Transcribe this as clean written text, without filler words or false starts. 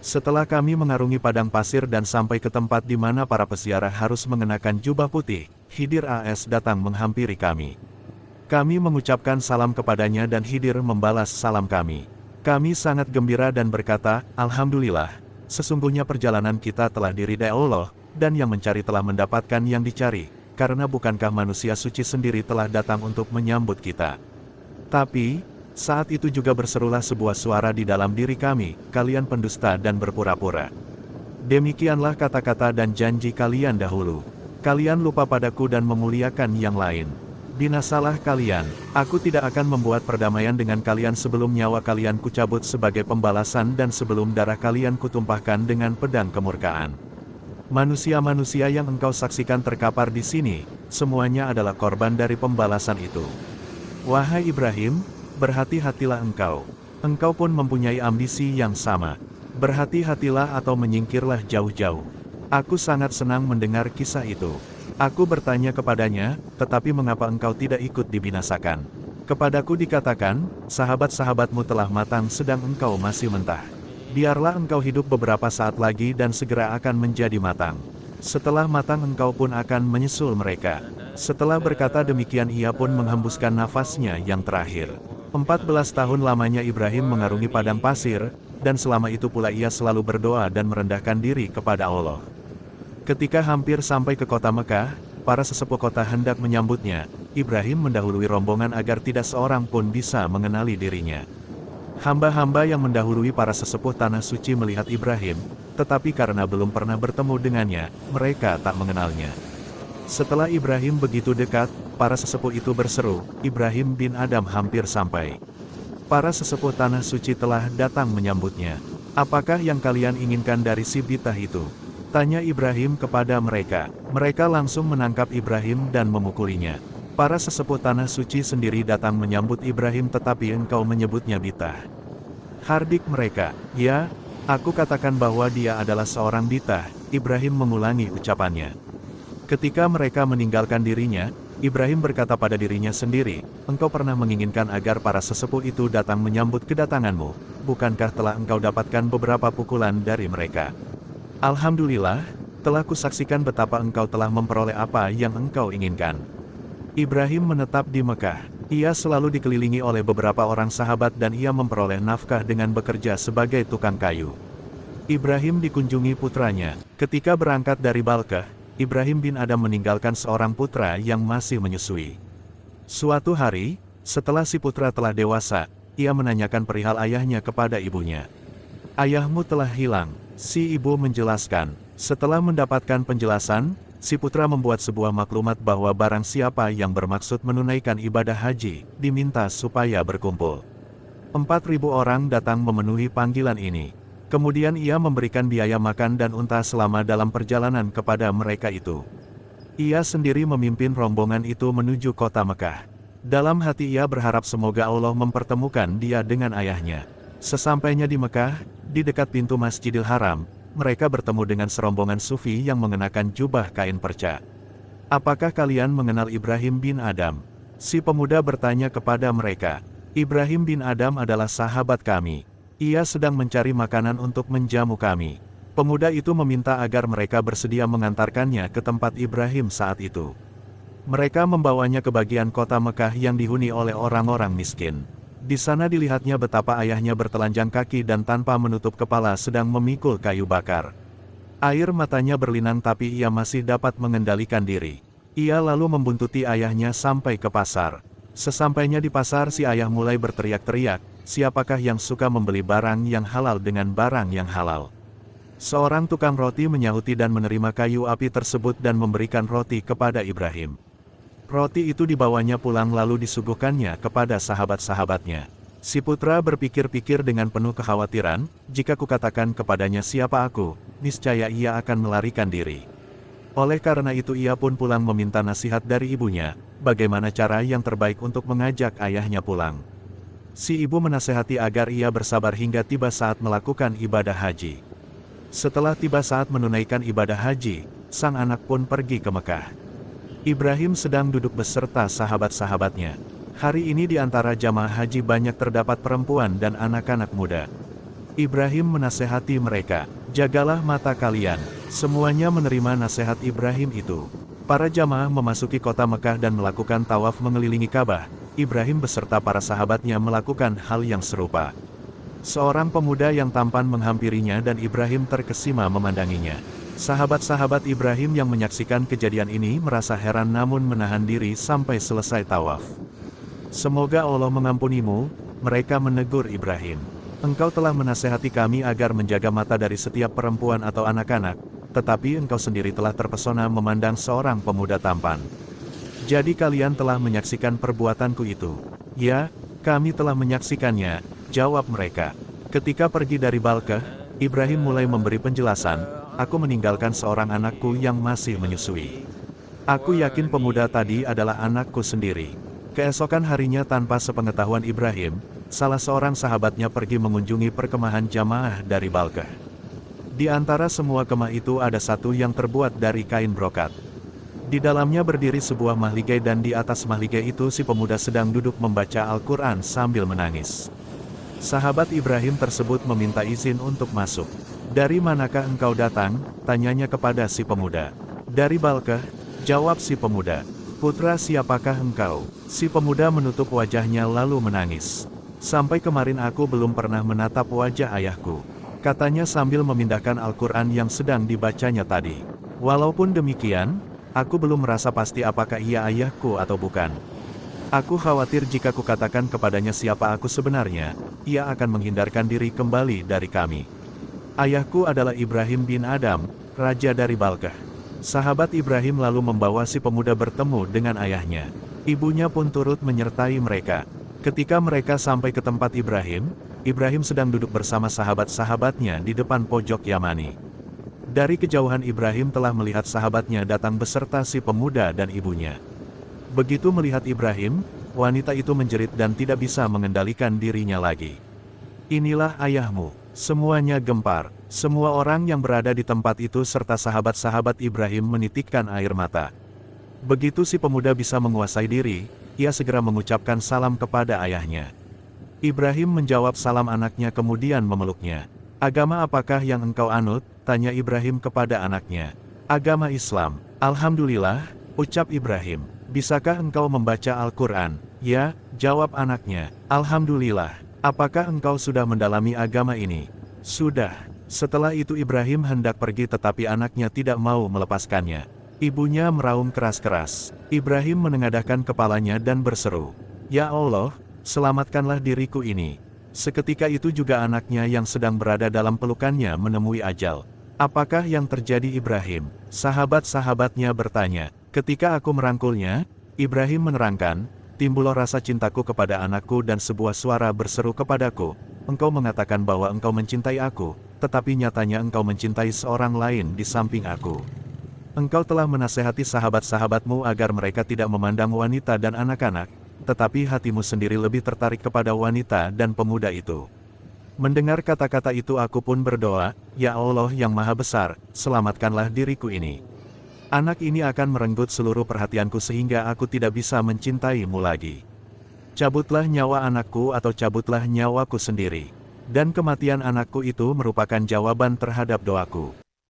Setelah kami mengarungi padang pasir dan sampai ke tempat di mana para peziarah harus mengenakan jubah putih, Khidir AS datang menghampiri kami. Kami mengucapkan salam kepadanya dan Khidir membalas salam kami. Kami sangat gembira dan berkata, Alhamdulillah, sesungguhnya perjalanan kita telah diridai Allah, dan yang mencari telah mendapatkan yang dicari, karena bukankah manusia suci sendiri telah datang untuk menyambut kita. Tapi, saat itu juga berserulah sebuah suara di dalam diri kami, kalian pendusta dan berpura-pura. Demikianlah kata-kata dan janji kalian dahulu. Kalian lupa padaku dan memuliakan yang lain. Binasalah kalian, aku tidak akan membuat perdamaian dengan kalian sebelum nyawa kalian kucabut sebagai pembalasan dan sebelum darah kalian kutumpahkan dengan pedang kemurkaan. Manusia-manusia yang engkau saksikan terkapar di sini, semuanya adalah korban dari pembalasan itu. Wahai Ibrahim, berhati-hatilah engkau. Engkau pun mempunyai ambisi yang sama. Berhati-hatilah atau menyingkirlah jauh-jauh. Aku sangat senang mendengar kisah itu. Aku bertanya kepadanya, tetapi mengapa engkau tidak ikut dibinasakan? Kepadaku dikatakan, sahabat-sahabatmu telah matang sedang engkau masih mentah. Biarlah engkau hidup beberapa saat lagi dan segera akan menjadi matang. Setelah matang engkau pun akan menyusul mereka. Setelah berkata demikian ia pun menghembuskan nafasnya yang terakhir. 14 tahun lamanya Ibrahim mengarungi padang pasir, dan selama itu pula ia selalu berdoa dan merendahkan diri kepada Allah. Ketika hampir sampai ke kota Mekah, para sesepuh kota hendak menyambutnya. Ibrahim mendahului rombongan agar tidak seorang pun bisa mengenali dirinya. Hamba-hamba yang mendahului para sesepuh tanah suci melihat Ibrahim, tetapi karena belum pernah bertemu dengannya, mereka tak mengenalnya. Setelah Ibrahim begitu dekat, para sesepuh itu berseru, Ibrahim bin Adam hampir sampai. Para sesepuh tanah suci telah datang menyambutnya. Apakah yang kalian inginkan dari si Bitah itu? Tanya Ibrahim kepada mereka. Mereka langsung menangkap Ibrahim dan memukulinya. Para sesepuh tanah suci sendiri datang menyambut Ibrahim tetapi engkau menyebutnya Bitah. Hardik mereka, ya, aku katakan bahwa dia adalah seorang Bitah. Ibrahim mengulangi ucapannya. Ketika mereka meninggalkan dirinya, Ibrahim berkata pada dirinya sendiri, engkau pernah menginginkan agar para sesepuh itu datang menyambut kedatanganmu, bukankah telah engkau dapatkan beberapa pukulan dari mereka? Alhamdulillah, telah kusaksikan betapa engkau telah memperoleh apa yang engkau inginkan. Ibrahim menetap di Mekah. Ia selalu dikelilingi oleh beberapa orang sahabat dan ia memperoleh nafkah dengan bekerja sebagai tukang kayu. Ibrahim dikunjungi putranya. Ketika berangkat dari Balkah, Ibrahim bin Adam meninggalkan seorang putra yang masih menyusui. Suatu hari, setelah si putra telah dewasa, ia menanyakan perihal ayahnya kepada ibunya. Ayahmu telah hilang. Si ibu menjelaskan. Setelah mendapatkan penjelasan, si putra membuat sebuah maklumat bahwa barang siapa yang bermaksud menunaikan ibadah haji, diminta supaya berkumpul. 4.000 orang datang memenuhi panggilan ini. Kemudian ia memberikan biaya makan dan unta selama dalam perjalanan kepada mereka itu. Ia sendiri memimpin rombongan itu menuju kota Mekah. Dalam hati ia berharap semoga Allah mempertemukan dia dengan ayahnya. Sesampainya di Mekah, di dekat pintu Masjidil Haram, mereka bertemu dengan serombongan sufi yang mengenakan jubah kain perca. Apakah kalian mengenal Ibrahim bin Adam? Si pemuda bertanya kepada mereka. Ibrahim bin Adam adalah sahabat kami. Ia sedang mencari makanan untuk menjamu kami. Pemuda itu meminta agar mereka bersedia mengantarkannya ke tempat Ibrahim saat itu. Mereka membawanya ke bagian kota Mekah yang dihuni oleh orang-orang miskin. Di sana dilihatnya betapa ayahnya bertelanjang kaki dan tanpa menutup kepala sedang memikul kayu bakar. Air matanya berlinang tapi ia masih dapat mengendalikan diri. Ia lalu membuntuti ayahnya sampai ke pasar. Sesampainya di pasar si ayah mulai berteriak-teriak, siapakah yang suka membeli barang yang halal dengan barang yang halal? Seorang tukang roti menyahuti dan menerima kayu api tersebut dan memberikan roti kepada Ibrahim. Roti itu dibawanya pulang lalu disuguhkannya kepada sahabat-sahabatnya. Si putra berpikir-pikir dengan penuh kekhawatiran, jika kukatakan kepadanya siapa aku, niscaya ia akan melarikan diri. Oleh karena itu ia pun pulang meminta nasihat dari ibunya, bagaimana cara yang terbaik untuk mengajak ayahnya pulang. Si ibu menasehati agar ia bersabar hingga tiba saat melakukan ibadah haji. Setelah tiba saat menunaikan ibadah haji, sang anak pun pergi ke Mekah. Ibrahim sedang duduk beserta sahabat-sahabatnya. Hari ini di antara jamaah haji banyak terdapat perempuan dan anak-anak muda. Ibrahim menasehati mereka, "Jagalah mata kalian." Semuanya menerima nasihat Ibrahim itu. Para jamaah memasuki kota Mekah dan melakukan tawaf mengelilingi Ka'bah. Ibrahim beserta para sahabatnya melakukan hal yang serupa. Seorang pemuda yang tampan menghampirinya dan Ibrahim terkesima memandanginya. Sahabat-sahabat Ibrahim yang menyaksikan kejadian ini merasa heran namun menahan diri sampai selesai tawaf. "Semoga Allah mengampunimu," mereka menegur Ibrahim. "Engkau telah menasehati kami agar menjaga mata dari setiap perempuan atau anak-anak, tetapi engkau sendiri telah terpesona memandang seorang pemuda tampan. Jadi kalian telah menyaksikan perbuatanku itu." "Ya, kami telah menyaksikannya," jawab mereka. Ketika pergi dari Balkah, Ibrahim mulai memberi penjelasan, "Aku meninggalkan seorang anakku yang masih menyusui. Aku yakin pemuda tadi adalah anakku sendiri." Keesokan harinya tanpa sepengetahuan Ibrahim, salah seorang sahabatnya pergi mengunjungi perkemahan jamaah dari Balkah. Di antara semua kemah itu ada satu yang terbuat dari kain brokat. Di dalamnya berdiri sebuah mahligai dan di atas mahligai itu si pemuda sedang duduk membaca Al-Quran sambil menangis. Sahabat Ibrahim tersebut meminta izin untuk masuk. "Dari manakah engkau datang?" tanyanya kepada si pemuda. "Dari Balkah," jawab si pemuda. "Putra siapakah engkau?" Si pemuda menutup wajahnya lalu menangis. "Sampai kemarin aku belum pernah menatap wajah ayahku," katanya sambil memindahkan Al-Quran yang sedang dibacanya tadi. "Walaupun demikian, aku belum merasa pasti apakah ia ayahku atau bukan. Aku khawatir jika kukatakan kepadanya siapa aku sebenarnya, ia akan menghindarkan diri kembali dari kami. Ayahku adalah Ibrahim bin Adam, raja dari Balkah." Sahabat Ibrahim lalu membawa si pemuda bertemu dengan ayahnya. Ibunya pun turut menyertai mereka. Ketika mereka sampai ke tempat Ibrahim, Ibrahim sedang duduk bersama sahabat-sahabatnya di depan pojok Yamani. Dari kejauhan Ibrahim telah melihat sahabatnya datang beserta si pemuda dan ibunya. Begitu melihat Ibrahim, wanita itu menjerit dan tidak bisa mengendalikan dirinya lagi. "Inilah ayahmu." Semuanya gempar. Semua orang yang berada di tempat itu serta sahabat-sahabat Ibrahim menitikkan air mata. Begitu si pemuda bisa menguasai diri, ia segera mengucapkan salam kepada ayahnya. Ibrahim menjawab salam anaknya kemudian memeluknya. "Agama apakah yang engkau anut?" tanya Ibrahim kepada anaknya. "Agama Islam." "Alhamdulillah," ucap Ibrahim. "Bisakah engkau membaca Al-Quran?" "Ya," jawab anaknya. "Alhamdulillah. Apakah engkau sudah mendalami agama ini?" "Sudah." Setelah itu Ibrahim hendak pergi tetapi anaknya tidak mau melepaskannya. Ibunya meraung keras-keras. Ibrahim menengadahkan kepalanya dan berseru, "Ya Allah, selamatkanlah diriku ini." Seketika itu juga anaknya yang sedang berada dalam pelukannya menemui ajal. "Apakah yang terjadi Ibrahim?" Sahabat-sahabatnya bertanya. Ketika aku merangkulnya, Ibrahim menerangkan, "Timbul rasa cintaku kepada anakku dan sebuah suara berseru kepadaku, 'Engkau mengatakan bahwa engkau mencintai aku, tetapi nyatanya engkau mencintai seorang lain di samping aku. Engkau telah menasehati sahabat-sahabatmu agar mereka tidak memandang wanita dan anak-anak, tetapi hatimu sendiri lebih tertarik kepada wanita dan pemuda itu.' Mendengar kata-kata itu aku pun berdoa, 'Ya Allah yang Maha Besar, selamatkanlah diriku ini. Anak ini akan merenggut seluruh perhatianku sehingga aku tidak bisa mencintaimu lagi. Cabutlah nyawa anakku atau cabutlah nyawaku sendiri.' Dan kematian anakku itu merupakan jawaban terhadap doaku.